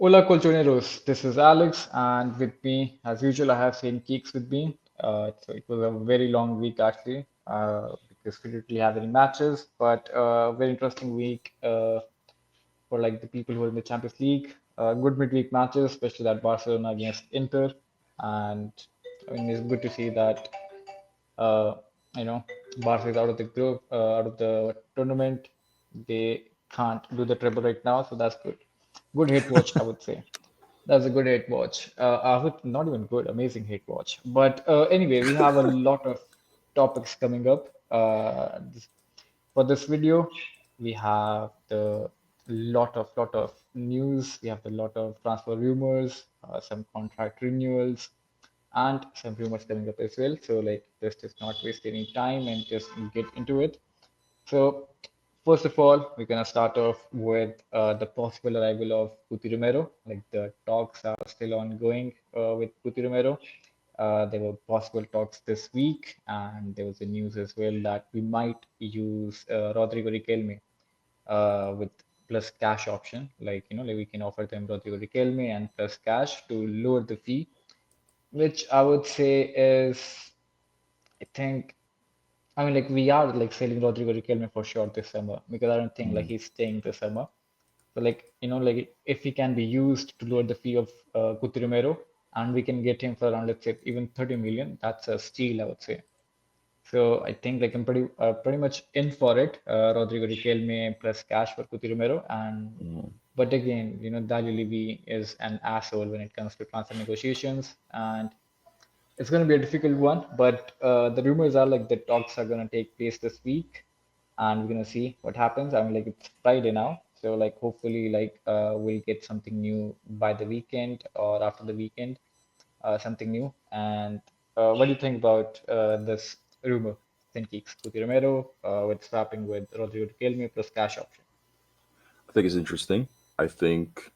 Hola Colchoneros, this is Alex, and with me, as usual, I have Saint Keeks with me. So it was a very long week actually, because we didn't really have any matches, but a very interesting week for like the people who are in the Champions League. Good midweek matches, especially that Barcelona against Inter, and I mean it's good to see that uh, you know Barca is out of the group, out of the tournament. They can't do the treble right now, so that's good. Good hit watch, I would say. That's a good hate watch. Not even good, amazing hate watch. But anyway, we have a lot of topics coming up. For this video, we have the lot of news. We have a lot of transfer rumors, some contract renewals, and some rumors coming up as well. So like, let's just not waste any time and just get into it. So, first of all, we're gonna start off with the possible arrival of Cuti Romero. Like the talks are still ongoing with Cuti Romero. There were possible talks this week, and there was a news as well that we might use Rodrigo Riquelme with plus cash option. Like like we can offer them Rodrigo Riquelme and plus cash to lower the fee, which I would say is, I think. I mean, like we are like selling Rodrigo Riquelme for sure this summer because I don't think like Mm. he's staying this summer. So like like if he can be used to lower the fee of Guti Romero and we can get him for around, let's say, even 30 million, that's a steal, I would say. So I think like I'm pretty much in for it. Rodrigo Riquelme plus cash for Guti Romero, and Mm. but again, Dali Levy is an asshole when it comes to transfer negotiations, and it's going to be a difficult one, but the rumors are like the talks are going to take place this week, and we're going to see what happens. I mean, like it's Friday now, so like hopefully, like we'll get something new by the weekend or after the weekend, something new. And what do you think about this rumor? Think Geeks Cuti Romero with swapping with Rodrigo Riquelme plus cash option. I think it's interesting. I think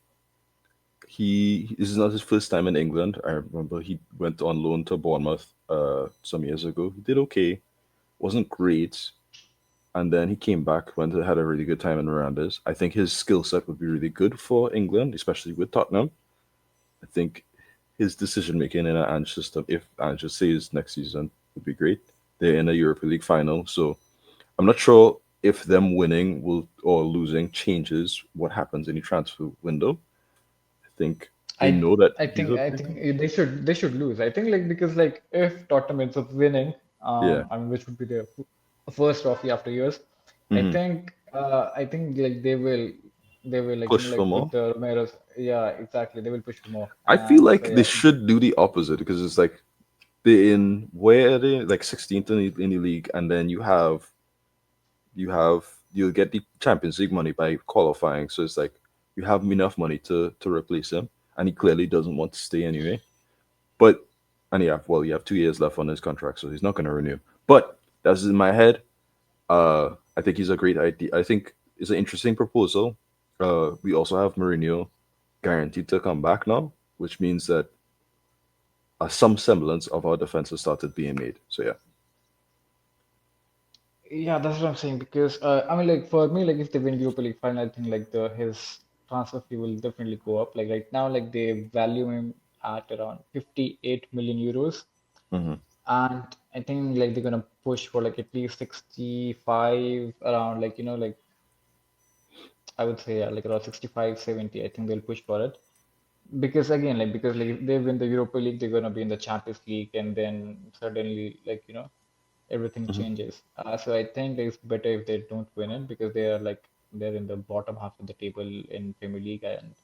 this is not his first time in England. I remember he went on loan to Bournemouth some years ago. He did okay, wasn't great, and then he came back, had a really good time in Miranda's. I think his skill set would be really good for England, especially with Tottenham. I think his decision making in an Ange system, if Ange stays next season, would be great. They're in a Europa League final, so I'm not sure if them winning will or losing changes what happens in the transfer window. I think they I know that I he's think up I there. think they should lose. I think like because like if Tottenham ends up winning, Yeah. I mean which would be their first trophy after years, Hmm. I think like they will like Push for like more. with the Romero's, yeah, exactly, they will push for more, I feel and so like they yeah. should do the opposite because it's like they're in where are they like 16th in the league, and then you have you'll get the Champions League money by qualifying. So it's like you have enough money to replace him, and he clearly doesn't want to stay anyway. But and yeah, well, you have 2 years left on his contract, so he's not going to renew. But that's in my head. I think he's a great idea. I think it's an interesting proposal. We also have Mourinho guaranteed to come back now, which means that some semblance of our defense has started being made. So yeah. Yeah, that's what I'm saying because I mean like for me like if they win Europa League final, I think like the his transfer fee will definitely go up. Like right now, like they value him at around 58 million euros. Hmm. And I think like they're gonna push for like at least 65 around, like like I would say, yeah, like around 65, 70. I think they'll push for it because again because if they win the Europa League, they're gonna be in the Champions League, and then suddenly everything Hmm. changes. So I think it's better if they don't win it because they're in the bottom half of the table in Premier League, and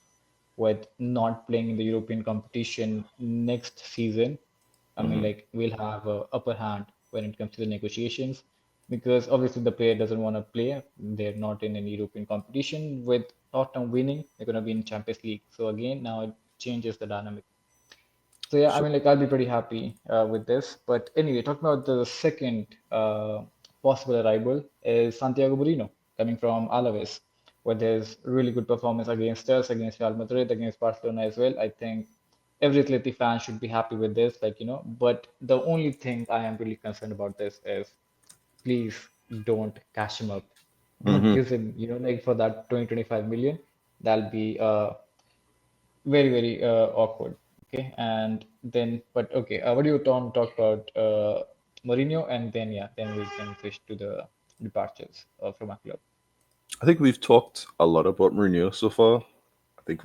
with not playing in the European competition next season, I mean, Hmm. like we'll have a upper hand when it comes to the negotiations because obviously the player doesn't want to play. They're not in any European competition. With Tottenham winning, they're going to be in Champions League. So again, now it changes the dynamic. So yeah, I So mean, like I'll be pretty happy with this. But anyway, talking about the second possible arrival is Santiago Moreno coming from Alavés, where there's really good performance against us, against Real Madrid, against Barcelona as well. I think every Atleti fan should be happy with this, But the only thing I am really concerned about this is please don't cash him up. Don't hmm use him, like for that 20, 25 million. That'll be very awkward. Okay, and then but okay, what do you talk about Mourinho, and then yeah, then we can switch to the departures from our club. I think we've talked a lot about Mourinho so far. I think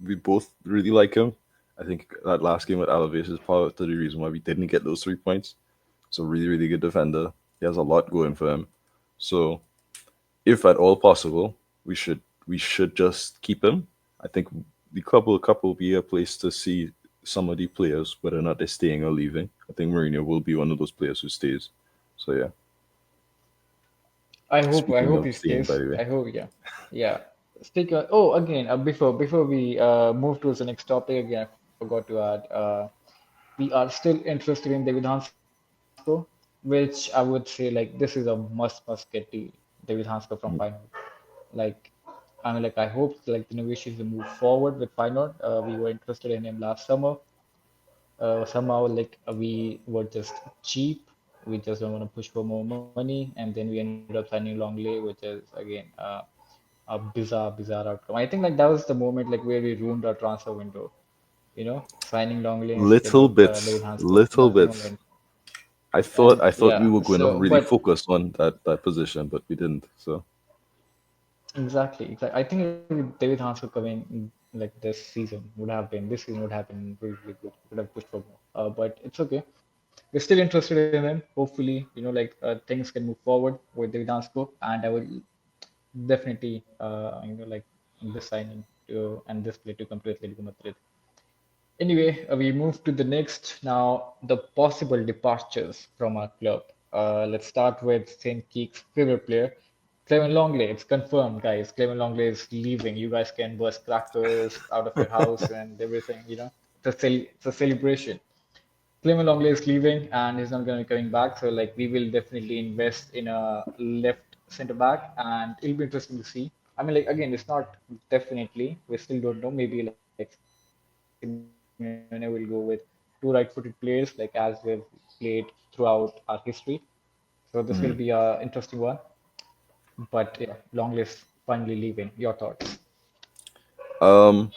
we both really like him. I think that last game at Alavés is part of the reason why we didn't get those 3 points. So really, really good defender. He has a lot going for him. So if at all possible, we should just keep him. I think the couple will be a place to see some of the players whether or not they're staying or leaving. I think Mourinho will be one of those players who stays. So yeah. I Speaking hope of his staying, by case. the way, I hope yeah, yeah. Speak. Oh, again, before we move towards the next topic, again, I forgot to add. We are still interested in David Hansko, which I would say like this is a must get deal. David Hansko from Feyenoord. Like, I mean, like I hope like the negotiations will move forward with Feyenoord. We were interested in him last summer. Somehow like we were just cheap. We just don't want to push for more money, and then we ended up signing Longley, which is again a bizarre outcome. I think like that was the moment like where we ruined our transfer window. Signing Longley instead little of David bits, Hansko. That little was the bits. moment. I And thought we yeah, were going to so really but focus on that position, but we didn't. So exactly. I think if David Hansko coming like this season would have been really good. We could have pushed for more. But it's okay. We're still interested in him. Hopefully, things can move forward with David Dansko, and I will definitely, like this signing to and this play to come to Atletico Madrid. Anyway, we move to the next now, the possible departures from our club. Let's start with St. Kiek's favorite player, Clement Longley. It's confirmed, guys. Clement Longley is leaving. You guys can burst crackers out of your house and everything. It's a celebration. Clement Longley is leaving and he's not going to be coming back. So like we will definitely invest in a left center back, and it'll be interesting to see. I mean, like again, it's not definitely. We still don't know. Maybe like Simeone will go with two right-footed players, like as we've played throughout our history. So this will be a interesting one. mhm. But yeah, Longley is finally leaving. Your thoughts? um,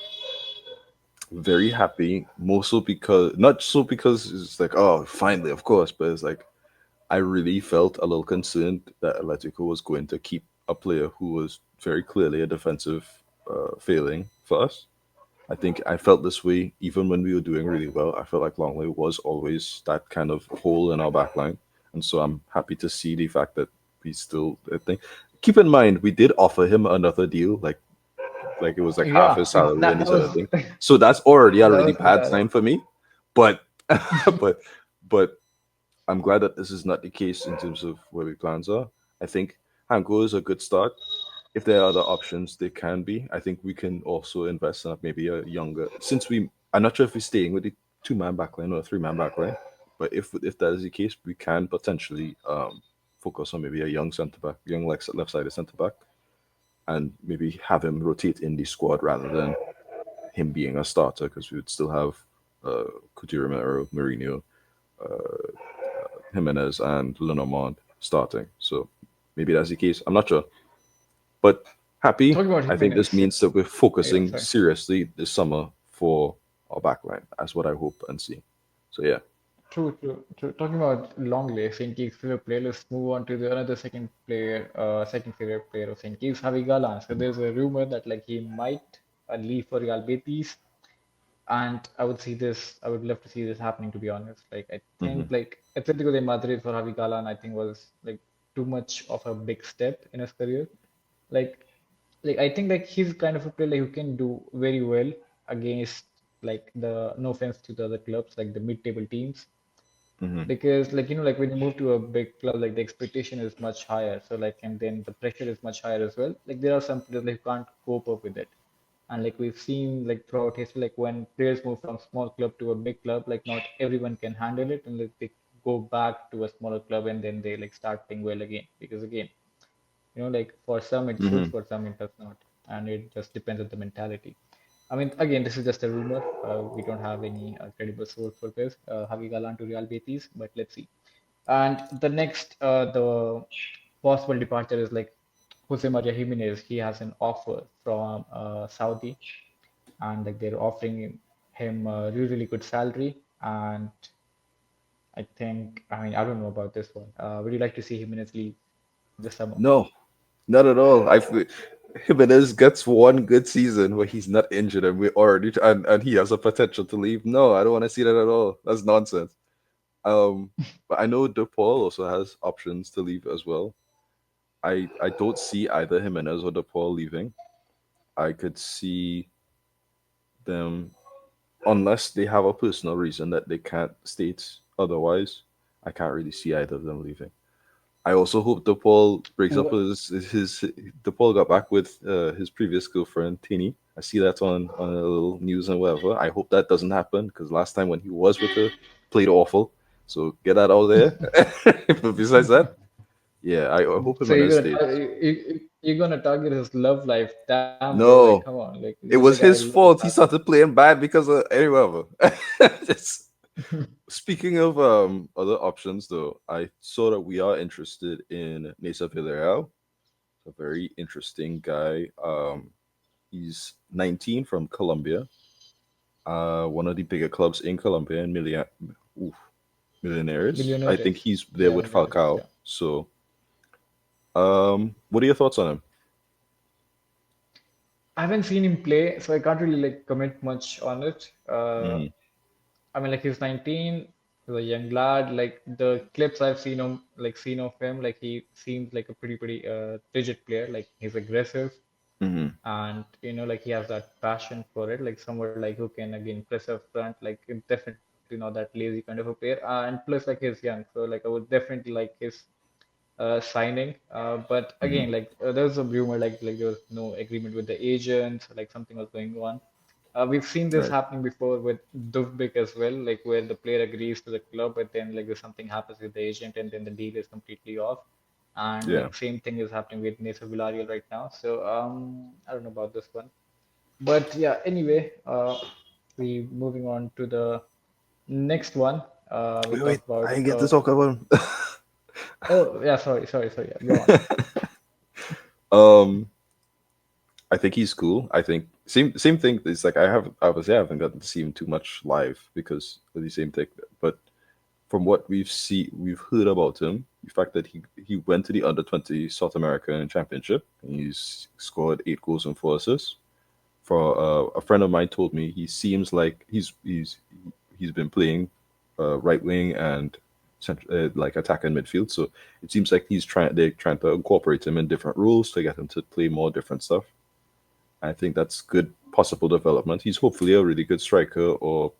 very happy. More so because not so because it's like oh finally of course, but it's like I really felt a little concerned that Atletico was going to keep a player who was very clearly a defensive failing for us. I think I felt this way even when we were doing really well. I felt like Longley was always that kind of hole in our back line. And so I'm happy to see the fact that we still I think keep in mind we did offer him another deal, like it was like half Yeah, his salary and that this was other thing. So that's already a that really was bad bizarre. sign for me. But but but I'm glad that this is not the case in terms of where we plans are. I think Hanko is a good start. If there are other options, they can be. I think we can also invest in maybe a younger. Since I'm not sure if we're staying with the 2-man backline or a 3-man backline, but if that is the case, we can potentially focus on maybe a young centre back, young left-sided centre back, and maybe have him rotate in the squad rather than him being a starter because we would still have Couture, Romero, Mourinho, Jimenez, and Lenormand starting. So maybe that's the case. I'm not sure. But happy. Talking about I think this Jimenez. means that we're Yeah, focusing sorry. seriously this summer for our backline. That's what I hope and see. So yeah. True. Talking about Longley, St. Kiek's favorite player, let's move on to the another second favorite player of St. Kiek's, Javi Galán. So there's a rumor that like he might leave for Real Betis, and I would love to see this happening, to be honest. Like I Hmm. think like Atletico de Madrid for Javi Galán, I think was like too much of a big step in his career. Like I think like he's kind of a player like, who can do very well against like the no offense to the other clubs like the mid-table teams, Hmm. because like like when you move to a big club like the expectation is much higher, so like and then the pressure is much higher as well. Like there are some players like who can't cope up with it, and like we've seen like throughout history, like when players move from small club to a big club, like not everyone can handle it, and like they go back to a smaller club and then they like start playing well again, because again like for some it suits, Hmm. for some it does not, and it just depends on the mentality. I mean, again, this is just a rumor. We don't have any credible source for this. Javi Galan to Real Betis, but let's see. And the possible departure is like Jose Maria Jimenez. He has an offer from Saudi, and like they're offering him a really, really good salary. And I think, I mean, I don't know about this one. Would you like to see Jimenez leave this summer? No, not at all. Jimenez gets one good season where he's not injured and we already and he has a potential to leave. No, I don't want to see that at all. That's nonsense. Um, but I know DePaul also has options to leave as well. I don't see either Jimenez or DePaul leaving. I could see them unless they have a personal reason that they can't state otherwise. I can't really see either of them leaving. I also hope DePaul breaks up What? his DePaul got back with his previous girlfriend Tini. I see that on a little news and whatever. I hope that doesn't happen because last time when he was with her, played awful. So get that out there. But besides that, yeah, I hope So Jimenez stays. you're gonna target his love life? Damn, bro! Like, come No, on! Like, the it guy was his loves fault. He basketball. started playing bad because of anyway. Just speaking of other options, though, I saw that we are interested in Nesa Villarreal. A very interesting guy. He's 19 from Colombia, one of the bigger clubs in Colombia, and Millionaires. I think Millionaires. he's there Yeah, with millionaires. Falcao. Yeah. So, what are your thoughts on him? I haven't seen him play, so I can't really like comment much on it. Hmm. I mean, like he's 19, he's a young lad. Like the clips I've seen of him, like he seems like a pretty rigid player. Like he's aggressive, Hmm. and like he has that passion for it. Like someone like who can again press up front. Like definitely not that lazy kind of a player. And plus, like he's young, so like I would definitely like his signing. But Hmm. again, like there was a rumor like there was no agreement with the agent, like something was going on. We've seen this Right. happening before with Duvbik as well, like where the player agrees to the club, but then like there's something happens with the agent, and then the deal is completely off. And Yeah. like same thing is happening with Nathan Villarreal right now. So I don't know about this one, but yeah. Anyway, we moving on to the next one. We Wait, talk about. I didn't get to talk about him. Oh yeah, sorry. Yeah, go on. um, I think he's cool. I think same thing. It's like I haven't gotten to see him too much live because of the same thing. But from what we've heard about him, the fact that he went to the under 20 South American Championship and he's scored 8 goals and 4 assists. For a friend of mine told me he seems like he's been playing right wing and like attacking midfield. So it seems like they're trying to incorporate him in different roles to get him to play more different stuff. I think that's good possible development. He's hopefully a really good striker or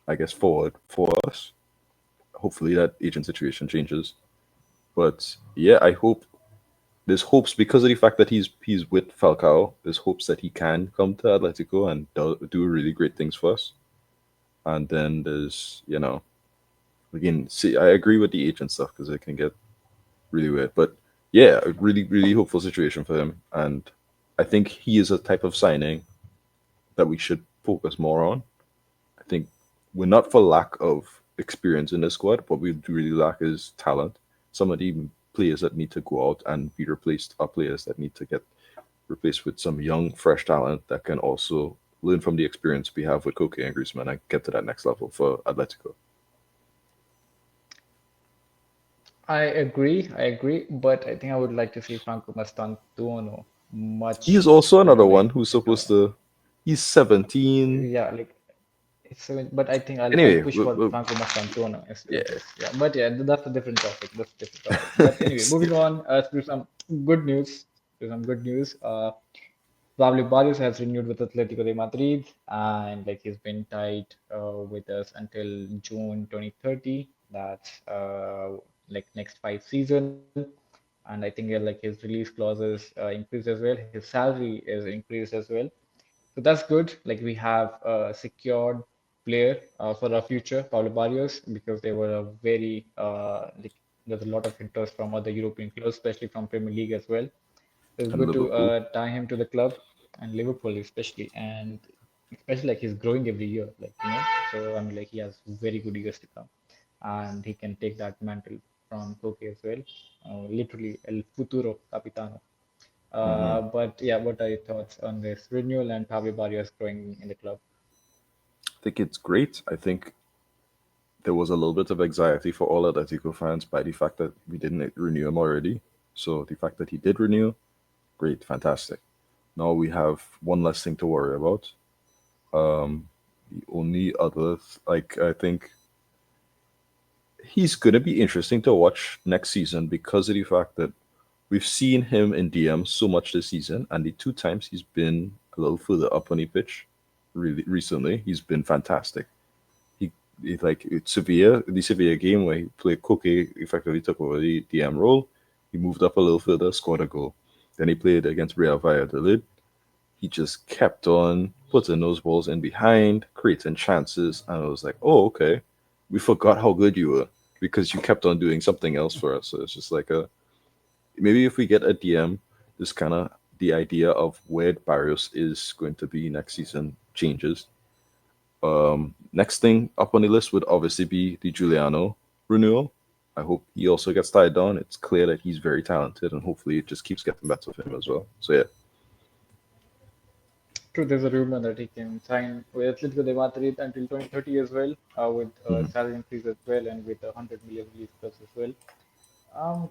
I guess forward for us. Hopefully that agent situation changes. But yeah, I hope there's hopes because of the fact that he's with Falcao. There's hopes that he can come to Atletico and do really great things for us. And then there's again, see, I agree with the agent stuff because it can get really weird. But yeah, a really hopeful situation for him. And I think he is a type of signing that we should focus more on. I think we're not for lack of experience in the squad. What we do really lack is talent. Some of the players that need to go out and be replaced are players that need to get replaced with some young, fresh talent that can also learn from the experience we have with Koke and Griezmann and get to that next level for Atletico. I agree, but I think I would like to see Franco Mastantuono He's much, also another one like who's supposed to. He's 17. yeah, like it's but I think I'll Anyway, push for Franco Mastantuono instead yeah. of this. Yeah, but yeah, that's a different topic. That's a different topic. But anyway, moving on to some good news. To some good news. Pablo Barrios has renewed with Atletico de Madrid, and like he's been tied with us until June 2030. That's like next 5 season. And I think like his release clauses increased as well. His salary is increased as well. So that's good. Like we have a secured player for our future, Pablo Barrios, because they were a very like there's a lot of interest from other European clubs, especially from Premier League as well. It's And good to Liverpool. tie him to the club and Liverpool especially, and especially like he's growing every year, like So I mean, like he has very good years to come, and he can take that mantle from Koke as well. Literally, el futuro capitano. Hmm. But yeah, what are your thoughts on this renewal and Pablo Barrios growing in the club? I think it's great. I think there was a little bit of anxiety for all Atletico fans by the fact that we didn't renew him already. So the fact that he did renew, great, fantastic. Now we have one less thing to worry about. The only other, like, I think he's going to be interesting to watch next season because of the fact that we've seen him in DM so much this season, and the two times he's been a little further up on the pitch, really recently, he's been fantastic. He, he like Sevilla, the Sevilla game where he played Koke, effectively took over the DM role. He moved up a little further, scored a goal. Then he played against Real Valladolid. He just kept on putting those balls in behind, creating chances, and I was like, oh, okay. We forgot how good you were because you kept on doing something else for us. So it's just like a maybe if we get a DM, this kind of the idea of where Barrios is going to be next season changes. Next thing up on the list would obviously be the Giuliano renewal. I hope he also gets tied down. It's clear that he's very talented, and hopefully it just keeps getting better for him as well. So yeah. True, there's a rumor that he can sign with Atletico de Madrid until 2030 as well, with Mhm. salary increase as well, and with a 100 million release plus as well.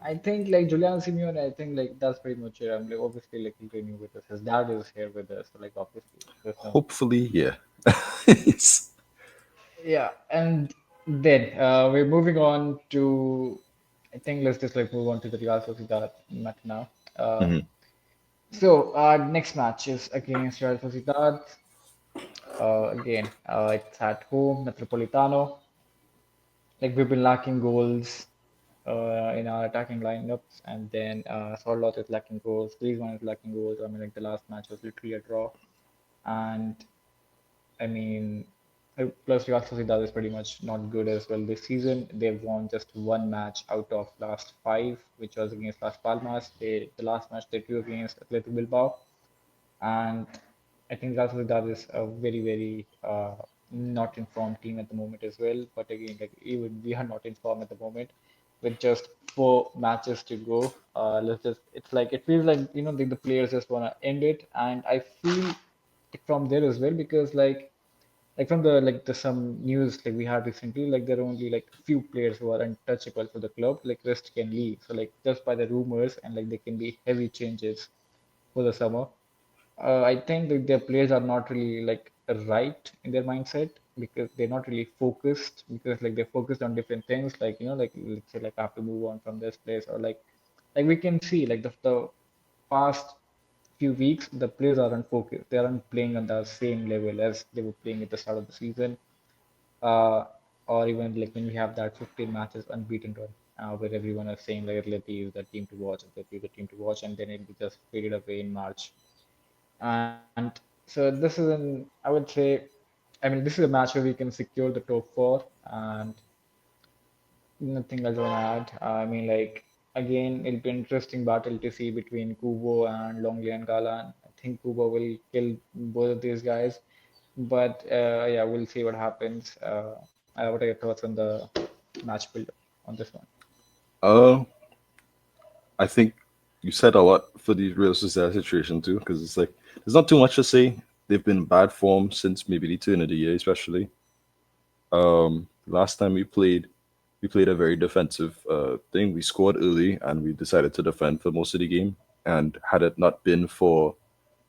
I think like Julian Simeone, I think like that's pretty much it. I'm like obviously like he'll renew with us. His dad is here with us, so like obviously there's no. Hopefully, yeah. It's, Yeah, and then we're moving on to. I think let's just like move on to the Real Sociedad match now. Uh, Mhm. so our next match is against Real Sociedad. Again, it's at home, Metropolitano. Like we've been lacking goals in our attacking lineups, and then Sorloth is lacking goals, Griezmann is lacking goals. I mean, like the last match was literally a draw, and I mean, plus Real Sociedad is pretty much not good as well this season. They've won just one match out of last five, which was against Las Palmas. The last match they drew against Atletico Bilbao, and I think Real Sociedad is a very not informed team at the moment as well. But again, like even we are not informed at the moment with just four matches to go. Let's just it's like it feels like the players just wanna end it, and I feel it from there as well because like from the some news like we had recently, like there are only like few players who are untouchable for the club. Like rest can leave. So like just by the rumors and like there can be heavy changes for the summer. I think that their players are not really like right in their mindset because they're not really focused because like they're focused on different things like like let's say like I have to move on from this place or like we can see like the past few weeks the players aren't focused, they aren't playing on the same level as they were playing at the start of the season, uh, or even like when we have that 15 matches unbeaten run, where everyone is saying like Atleti is the team to watch, Atleti is the team to watch, and then it just faded away in March. And so this is an, I would say, I mean, this is a match where we can secure the top four, and nothing else I want to add. I mean, like, again, it'll be an interesting battle to see between Kubo and Longley and Galan. I think Kubo will kill both of these guys, but yeah, we'll see what happens. What are your thoughts on the match build on this one? uh, I think you said a lot for the Real Sociedad situation too, because it's like there's not too much to say. They've been in bad form since maybe the turn of the year, especially. Last time we played a very defensive thing. We scored early and we decided to defend for most of the game. And had it not been for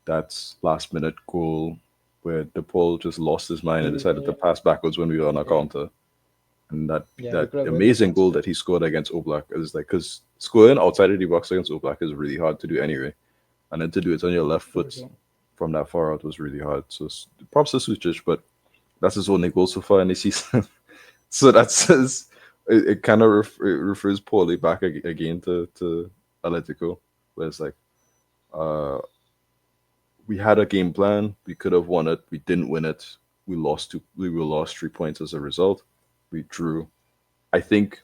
that last minute goal where DePaul just lost his mind and decided to Yeah, pass backwards when we were on a yeah, counter, and yeah. We that could have won the amazing match goal then. that he scored against Oblak is like because scoring outside of the box against Oblak is really hard to do anyway, and then to do it on your left True, foot true. from that far out was really hard. So props to Sucic, but that's his only goal so far in the season. So that says it kind of it refers poorly back again to Atletico, where it's like uh, we had a game plan, we could have won it, we didn't win it, we were lost 3 points as a result, we drew. I think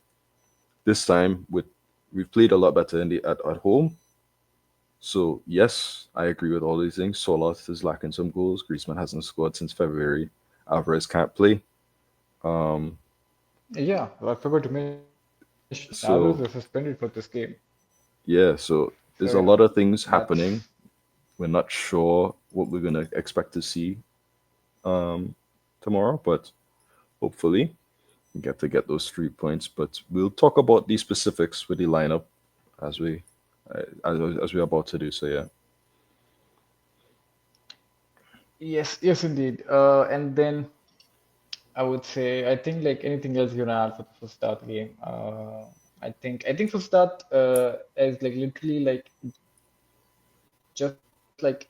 this time with we've played a lot better in at home. So yes, I agree with all these things. Solas is lacking some goals. Griezmann hasn't scored since February. Alvarez can't play. Um, Yeah, well, I forgot to mention Alvarez is suspended for this game. so yeah, so There's So a yeah, lot of things happening. that's We're not sure what we're gonna expect to see um, tomorrow, but hopefully we get to get those 3 points. But we'll talk about the specifics with the lineup as we as we're about to do. So yeah. yes, yes indeed. And then I would say I think like anything else you wanna add for the first start game. I think for start is like literally like just like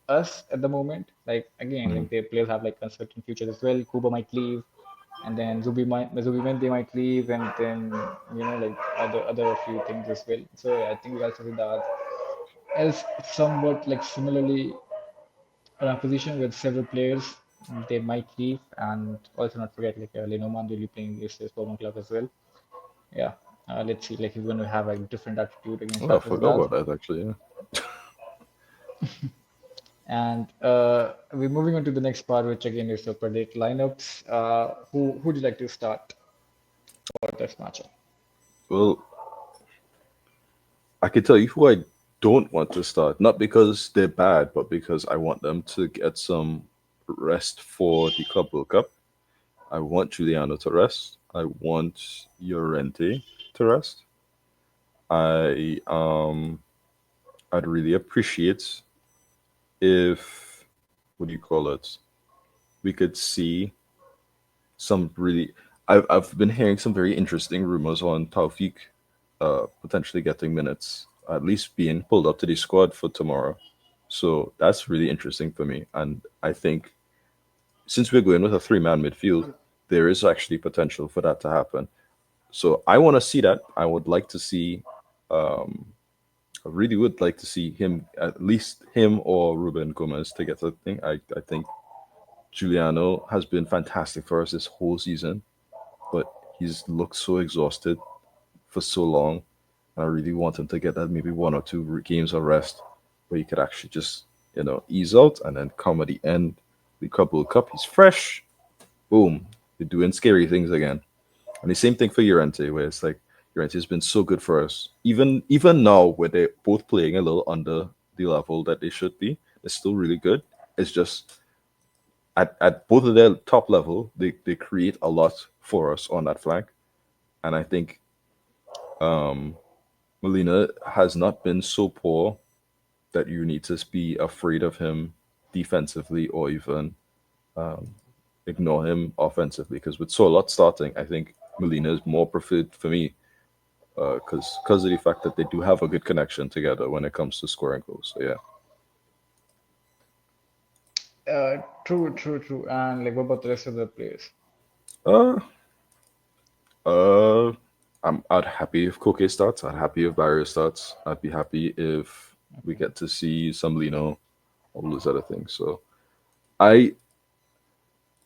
us at the moment. Like again, like their players have like uncertain Mhm. futures as well. Kuba might leave, and then Zubimendi might leave, and then like other few things as well. So yeah, I think Real Sociedad is somewhat like similarly in a position with several players. They might leave, and also not forget like Lenoman will be playing this his former club as well. Yeah, let's see. Like he's going to have a different attitude against Oh, I Real forgot Sociedad. about that actually. Yeah. And we're moving on to the next part, which again is the predict lineups. Who would you like to start for this matchup? Well, I can tell you who I don't want to start, not because they're bad, but because I want them to get some rest for the Club World Cup. I want Giuliano to rest. I want Llorente to rest. I I'd really appreciate if, what do you call it? We could see some really. I've been hearing some very interesting rumors on Taufik potentially getting minutes, at least being pulled up to the squad for tomorrow. So that's really interesting for me. And I think since we're going with a three-man midfield, there is actually potential for that to happen. So I want to see that. I would like to see, I really would like to see him, at least him or Ruben Gomez to get the thing. I think Giuliano has been fantastic for us this whole season, but he's looked so exhausted for so long. I really want him to get that maybe one or two games of rest where he could actually just, ease out and then come at the end, the couple cup. He's fresh. Boom. You're doing scary things again. And the same thing for Llorente, where it's like Llorente has been so good for us. Even now, where they're both playing a little under the level that they should be, they're still really good. It's just at both of their top level, they create a lot for us on that flank. And I think um, Molina has not been so poor that you need to be afraid of him defensively or even um, ignore him offensively. Because with Solot starting, I think Molina is more preferred for me because of the fact that they do have a good connection together when it comes to scoring goals. So yeah, True, true, true. And like, what about the rest of the players? uh, uh, I'd happy if Koke starts. I'd happy if Barrier starts. I'd be happy if we Okay. get to see some Lino, all those other things. So I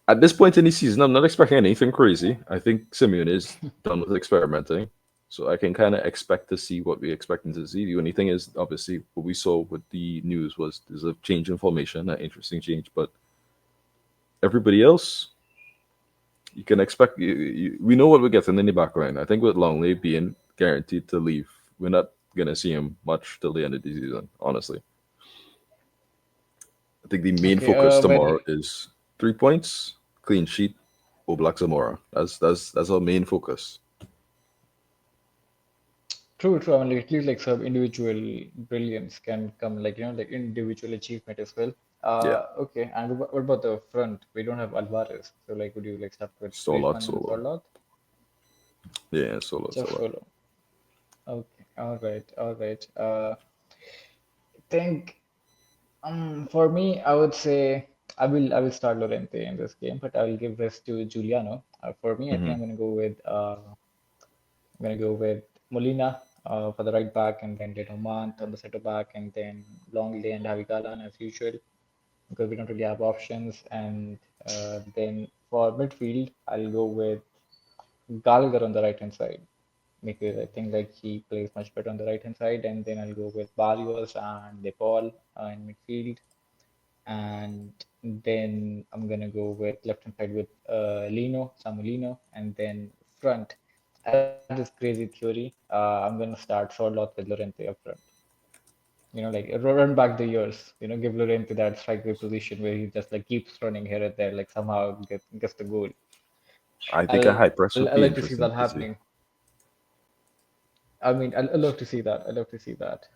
at this point in the season, I'm not expecting anything crazy. I think Simeone is done with experimenting. So I can kind of expect to see what we're expecting to see. The only thing is, obviously, what we saw with the news was there's a change in formation, an interesting change. But everybody else, you can expect, we know what we're getting in the background. I think with Longley being guaranteed to leave, we're not going to see him much till the end of the season, honestly. I think the main Okay. focus Well, tomorrow is 3 points, clean sheet, Oblak Zamora. That's our main focus. true, true. I mean, like, at least like some individual brilliance can come, like like individual achievement as well. Yeah, Okay. And what about the front? We don't have Alvarez, so like, would you like start with Solot Griezmann and solo. Sorloth? Yeah, Solot Just solo. solo. Okay. All right. All right. I think for me, I would say I will start Lorente in this game, but I will give rest to Giuliano. For me, I Hmm. think I'm gonna go with Molina for the right back, and then Lenormand on the center back, and then Longley and Havigalan as usual, because we don't really have options. And then for midfield, I'll go with Gallagher on the right hand side, because I think like he plays much better on the right hand side. And then I'll go with Barrios and De Paul in midfield, and then I'm gonna go with left hand side with Samulino, and then front. I have this crazy theory. I'm gonna start Sorloth with Lorente up front. like run back the years, give Llorente that striker position where he just like keeps running here and there, like somehow gets the goal. I think a I'll high press would I be like to see interesting that to see. happening. I mean, I love to see that. I love to see that.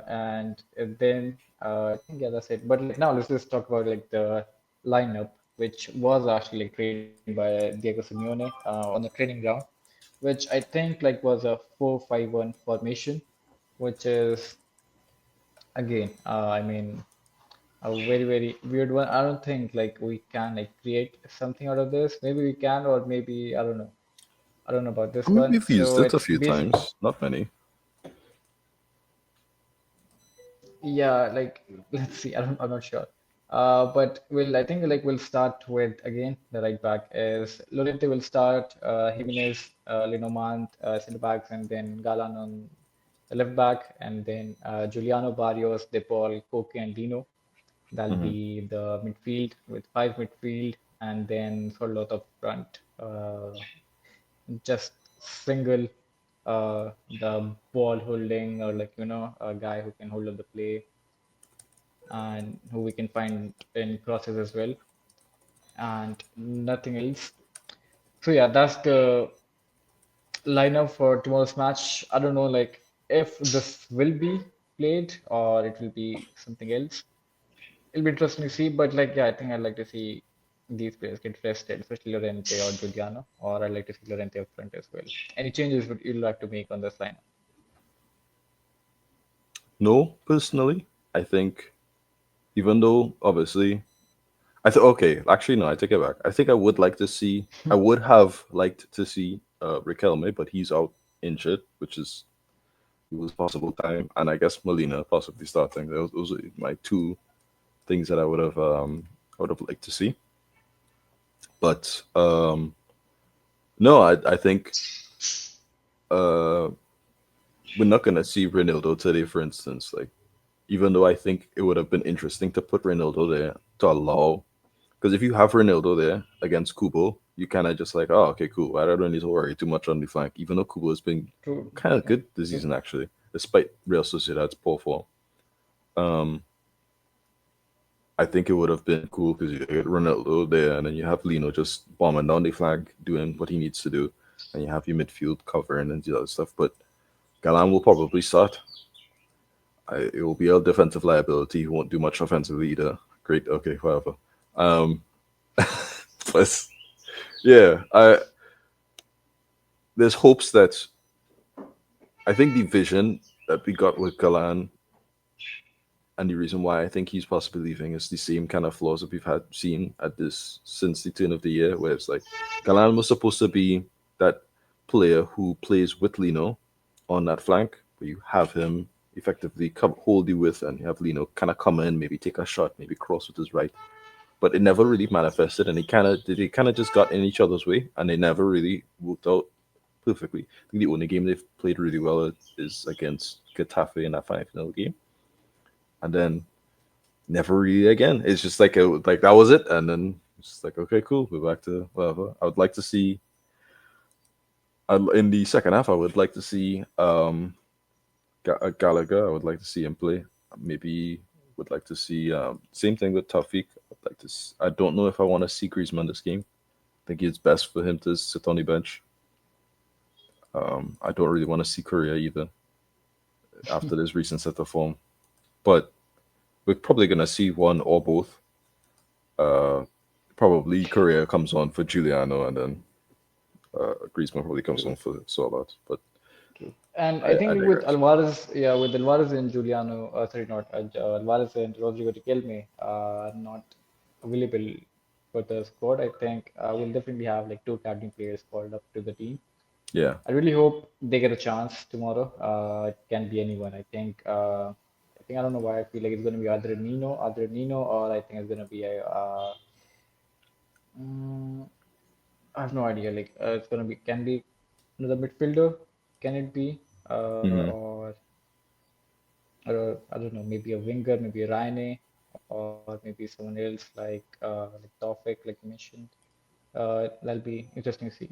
And then I think yeah, that's it. But like now, let's just talk about like the lineup, which was actually like trained by Diego Simeone on the training ground, which I think like was a 4-5-1 formation, which is again, I mean, a very weird one. I don't think like we can like create something out of this. Maybe we can, or maybe I don't know. I don't know about I this mean, one. we've used So it a it's few basically. times, not many. Yeah, like let's see. I'm not sure. But I think like we'll start with again the right back is Llorente will start, Jimenez, Linomant, center backs, and then Galan on the left back, and then Giuliano Barrios, De Paul, Koke, and Dino. That'll Hmm. be the midfield with five midfield, and then Sorloth up front. Just single the ball holding or like a guy who can hold up the play and who we can find in crosses as well, and nothing else. So yeah, that's the lineup for tomorrow's match. I don't know like if this will be played or it will be something else. It'll be interesting to see, but like yeah, I think I'd like to see these players get rested, especially Llorente or Giuliano, or I'd like to see Llorente up front as well. Any changes would you'd like to make on this lineup? No, personally, I think even though obviously I think okay, actually no, I take it back. I think I would like to see. I would have liked to see Riquelme, but he's out injured, which is it was possible time, and I guess Molina possibly starting. Those are my two things that I would have liked to see. But no, I think uh, we're not gonna see Ronaldo today, for instance. Like even though I think it would have been interesting to put Ronaldo there to allow, because if you have Ronaldo there against Kubo, you kind of just like, oh, okay, cool. I don't need to worry too much on the flank, even though Kubo has been True. kind of Yeah. good this True. season actually, despite Real Sociedad's poor form. Um, I think it would have been cool because you get Ronaldo there, and then you have Lino just bombing down the flank, doing what he needs to do, and you have your midfield covering and the other stuff. But Galan will probably start. It will be a defensive liability. He won't do much offensively either. Great, okay, whatever. Um, but yeah, there's hopes that I think the vision that we got with Galan and the reason why I think he's possibly leaving is the same kind of flaws that we've had seen at this since the turn of the year, where it's like Galan was supposed to be that player who plays with Lino on that flank, where you have him effectively hold the width and you have Lino kind of come in, maybe take a shot, maybe cross with his right. But it never really manifested, and they kind of just got in each other's way, and they never really worked out perfectly. I think the only game they've played really well is against Getafe in that final game, and then never really again. It's just like like that was it, and then it's just like okay, cool, we're back to whatever. I would like to see in the second half. I would like to see Gallagher. I would like to see him play. Maybe would like to see same thing with Tafik. I'd like to. I don't know if I want to see Griezmann this game. I think it's best for him to sit on the bench. I don't really want to see Korea either after this recent set of form, but we're probably gonna see one or both. Uh, Probably Korea comes on for Giuliano, and then Griezmann probably comes on True. for Solat. But True. And I I think with digress. Alvarez, yeah, with Alvarez and Giuliano, sorry, not Alvarez and Rodrigo Riquelme not available for the squad. I think we'll definitely have like two captain players called up to the team. Yeah. I really hope they get a chance tomorrow. It can be anyone. I think I don't know why I feel like it's going to be either Nino, or I think it's going to be a. Mm, I have no idea. Like it's going to be can be another midfielder. Can it be? Hmm. Or I don't know, maybe a winger, maybe a Ryan, or maybe someone else like Tawfiq, like you mentioned. That'll be interesting to see.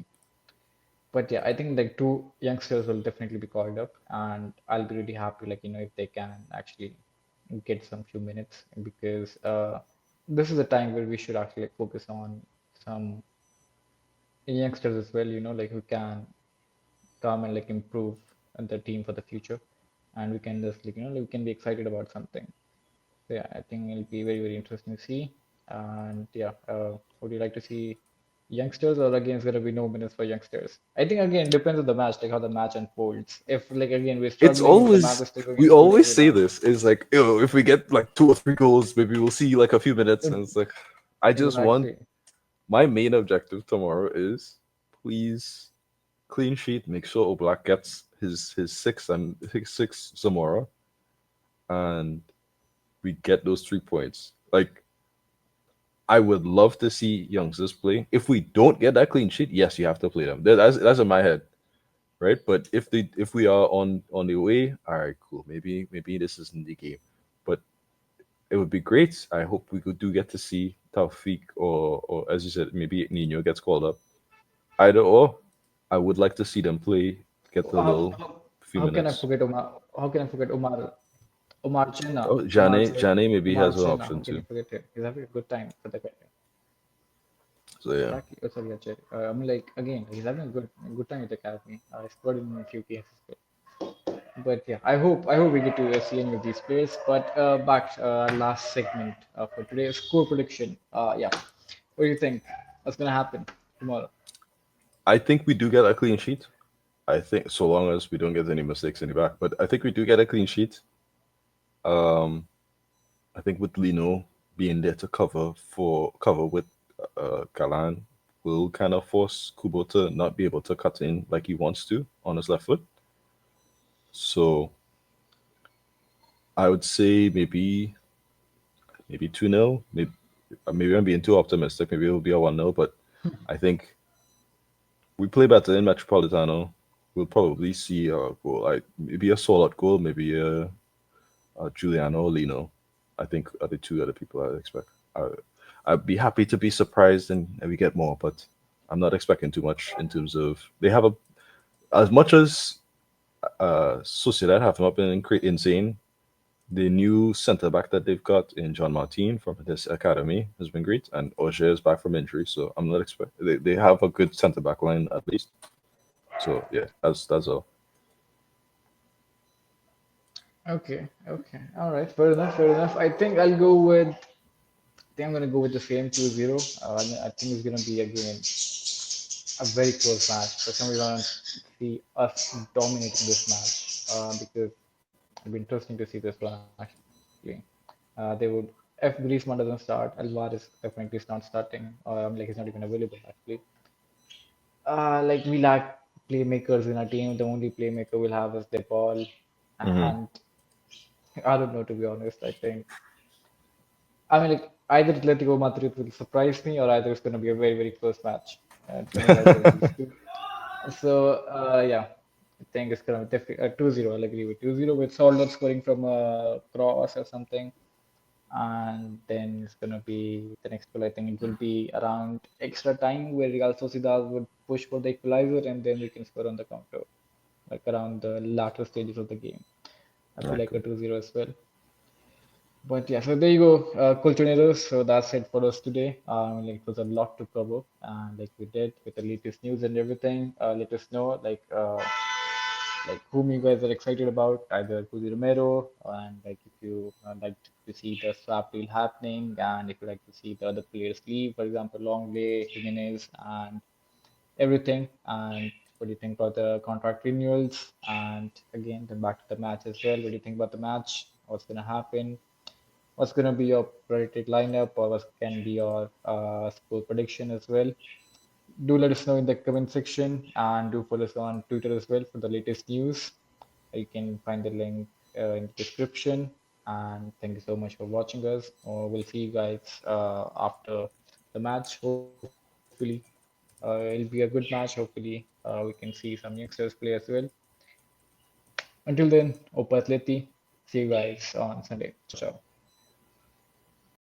But yeah, I think like two youngsters will definitely be called up, and I'll be really happy, like if they can actually get some few minutes because this is a time where we should actually like, focus on some youngsters as well, like who can come and like improve the team for the future, and we can just like we can be excited about something. So yeah, I think it'll be very very interesting to see. And yeah, would you like to see youngsters or again it's gonna be no minutes for youngsters? I think again depends on the match, like how the match unfolds. If like again we're It's struggling, if the match is always still going we in full always say showdown, this. It's like, if we get like 2 or 3 goals, maybe we'll see like a few minutes, it, and it's like, I just want exactly. my main objective tomorrow is please clean sheet. Make sure Oblak gets his six tomorrow, and we get those 3 points. Like, I would love to see youngsters play. If we don't get that clean sheet, yes, you have to play them. That's in my head, right? But if we are on the way, all right, cool. Maybe this isn't the game, but it would be great. I hope we could do get to see Taufik, or as you said, maybe Nino gets called up. Either or, I would like to see them play, get a How, little how, few how can I minutes. forget Omar? How can I forget Omar Chenna? Oh, Jane maybe Omar has an Chenna. How option can you too. forget him? He's having a good time for the guy. So yeah, Exactly. Oh, sorry, yeah, Cherry. I mean, like again, he's having a good time with the academy. I scored in a few games as well. But yeah, I hope we get to see any of these players. But back last segment for today, score prediction. Yeah, what do you think? What's gonna happen tomorrow? I think we do get a clean sheet. I think so long as we don't get any mistakes in the back, but I think we do get a clean sheet. Um, I think with Lino being there to cover with Galan will kind of force Kubo to not be able to cut in like he wants to on his left foot. So I would say maybe 2-0. Maybe I'm being too optimistic. Maybe it'll be a 1-0. But I think we play better in Metropolitano. We'll probably see a goal, like maybe a solid goal, maybe a Giuliano or Lino. I think are the two other people I expect. I, I'd be happy to be surprised and we get more, but I'm not expecting too much in terms of they have a as much as Sociedad have not been insane. The new centre back that they've got in John Martin from this academy has been great, and Ogier is back from injury, so I'm not expect they have a good centre back line at least. So yeah, that's all. Okay, okay, all right, fair enough, fair enough. I think I'll go with. I think I'm gonna go with the same 2-0. I think it's gonna be again a very close match. For some reason, I see us dominating this match because it'd be interesting to see this one actually. They would, if Griezmann doesn't start, Alvarez definitely is not starting. Like he's not even available actually. Like we lack playmakers in our team. The only playmaker we'll have is De Paul, Hmm. and I don't know to be honest. I mean, like either Atletico Madrid will surprise me, or either it's going to be a very very close match. It's going to be either of these two. So yeah, I think it's gonna be definitely 2-0. I'll agree with 2-0 with Solder scoring from a cross or something. And then it's gonna be the next goal. I think it will be around extra time where Real Sociedad would push for the equalizer and then we can score on the counter, like around the latter stages of the game. I feel like a Exactly. 2-0 as well. But yeah, so there you go, Colchoneros. So that's it for us today. Like it was a lot to cover, and like we did with the latest news and everything. Let us know like whom you guys are excited about, either Cusi Romero, and like if you like to see the swap deal happening, and if you like to see the other players leave, for example, Longley, Jimenez, and everything. And what do you think about the contract renewals? And again, then back to the match as well. What do you think about the match? What's going to happen? What's going to be your predicted lineup, or what can be your score prediction as well? Do let us know in the comment section, and do follow us on Twitter as well for the latest news. You can find the link in the description. And thank you so much for watching us. We'll see you guys after the match. Hopefully, it'll be a good match. Hopefully, we can see some youngsters play as well. Until then, Opa Atleti. See you guys on Sunday. Ciao, ciao.